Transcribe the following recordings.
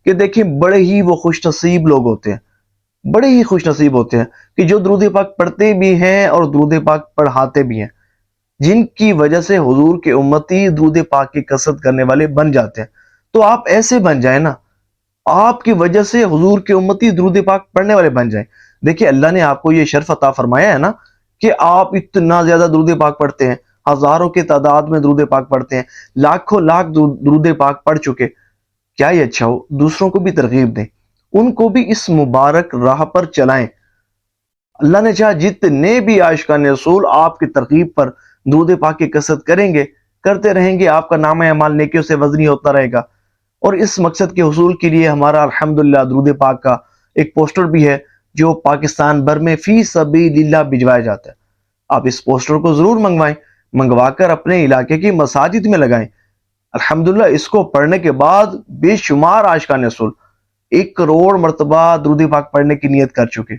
کہ دیکھیں بڑے ہی وہ خوش نصیب لوگ ہوتے ہیں، بڑے ہی خوش نصیب ہوتے ہیں کہ جو درود پاک پڑھتے بھی ہیں اور درود پاک پڑھاتے بھی ہیں، جن کی وجہ سے حضور کے امتی درود پاک کی کثرت کرنے والے بن جاتے ہیں۔ تو آپ ایسے بن جائیں نا، آپ کی وجہ سے حضور کے امتی درود پاک پڑھنے والے بن جائیں۔ دیکھیں اللہ نے آپ کو یہ شرف عطا فرمایا ہے نا کہ آپ اتنا زیادہ درود پاک پڑھتے ہیں، ہزاروں کی تعداد میں درود پاک پڑھتے ہیں، لاکھوں لاکھ درود پاک پڑھ چکے۔ کیا یہ اچھا ہو دوسروں کو بھی ترغیب دیں، ان کو بھی اس مبارک راہ پر چلائیں۔ اللہ نے چاہا جتنے بھی عاشقان رسول آپ کی ترغیب پر درود پاک کی کثرت کریں گے، کرتے رہیں گے، آپ کا نامہ اعمال نیکیوں سے وزنی ہوتا رہے گا۔ اور اس مقصد کے حصول کے لیے ہمارا الحمدللہ درود پاک کا ایک پوسٹر بھی ہے جو پاکستان بھر میں فی سبیل اللہ بھجوایا جاتا ہے۔ آپ اس پوسٹر کو ضرور منگوائیں، منگوا کر اپنے علاقے کی مساجد میں لگائیں۔ الحمدللہ اس کو پڑھنے کے بعد بے شمار عاشقان رسول 1 کروڑ مرتبہ درود پاک پڑھنے کی نیت کر چکے،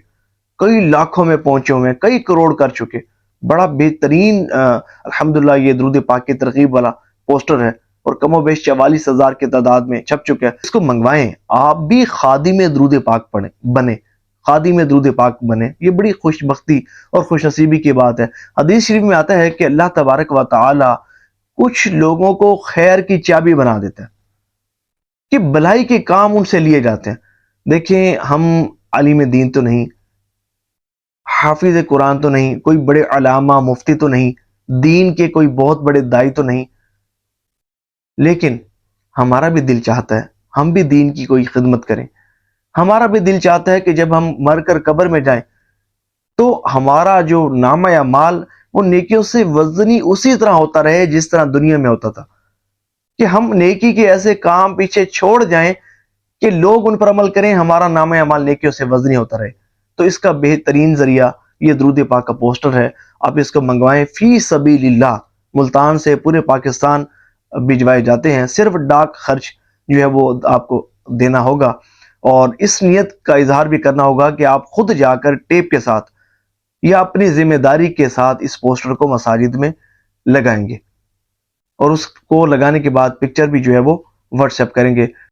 کئی لاکھوں میں پہنچے ہوئے ہیں، کئی کروڑ کر چکے۔ بڑا بہترین الحمدللہ یہ درود پاک کی ترغیب والا پوسٹر ہے اور کم و بیش 44,000 کی تعداد میں چھپ چکا ہے۔ اس کو منگوائیں، آپ بھی خادم درود پاک بنے، خادم درود پاک بنے۔ یہ بڑی خوش بختی اور خوش نصیبی کی بات ہے۔ حدیث شریف میں آتا ہے کہ اللہ تبارک و تعالی کچھ لوگوں کو خیر کی چابی بنا دیتا ہے کہ بھلائی کے کام ان سے لیے جاتے ہیں۔ دیکھیں ہم عالم دین تو نہیں، حافظ قرآن تو نہیں، کوئی بڑے علامہ مفتی تو نہیں، دین کے کوئی بہت بڑے دائی تو نہیں، لیکن ہمارا بھی دل چاہتا ہے ہم بھی دین کی کوئی خدمت کریں۔ ہمارا بھی دل چاہتا ہے کہ جب ہم مر کر قبر میں جائیں تو ہمارا جو نامہ اعمال وہ نیکیوں سے وزنی اسی طرح ہوتا رہے جس طرح دنیا میں ہوتا تھا، کہ ہم نیکی کے ایسے کام پیچھے چھوڑ جائیں کہ لوگ ان پر عمل کریں، ہمارا نامہ اعمال نیکیوں سے وزنی ہوتا رہے۔ تو اس کا بہترین ذریعہ یہ درود پاک کا پوسٹر ہے، آپ اس کو منگوائیں۔ فی سبیل اللہ ملتان سے پورے پاکستان بھجوائے جاتے ہیں، صرف ڈاک خرچ جو ہے وہ آپ کو دینا ہوگا، اور اس نیت کا اظہار بھی کرنا ہوگا کہ آپ خود جا کر ٹیپ کے ساتھ یا اپنی ذمہ داری کے ساتھ اس پوسٹر کو مساجد میں لگائیں گے، اور اس کو لگانے کے بعد پکچر بھی جو ہے وہ واٹس ایپ کریں گے۔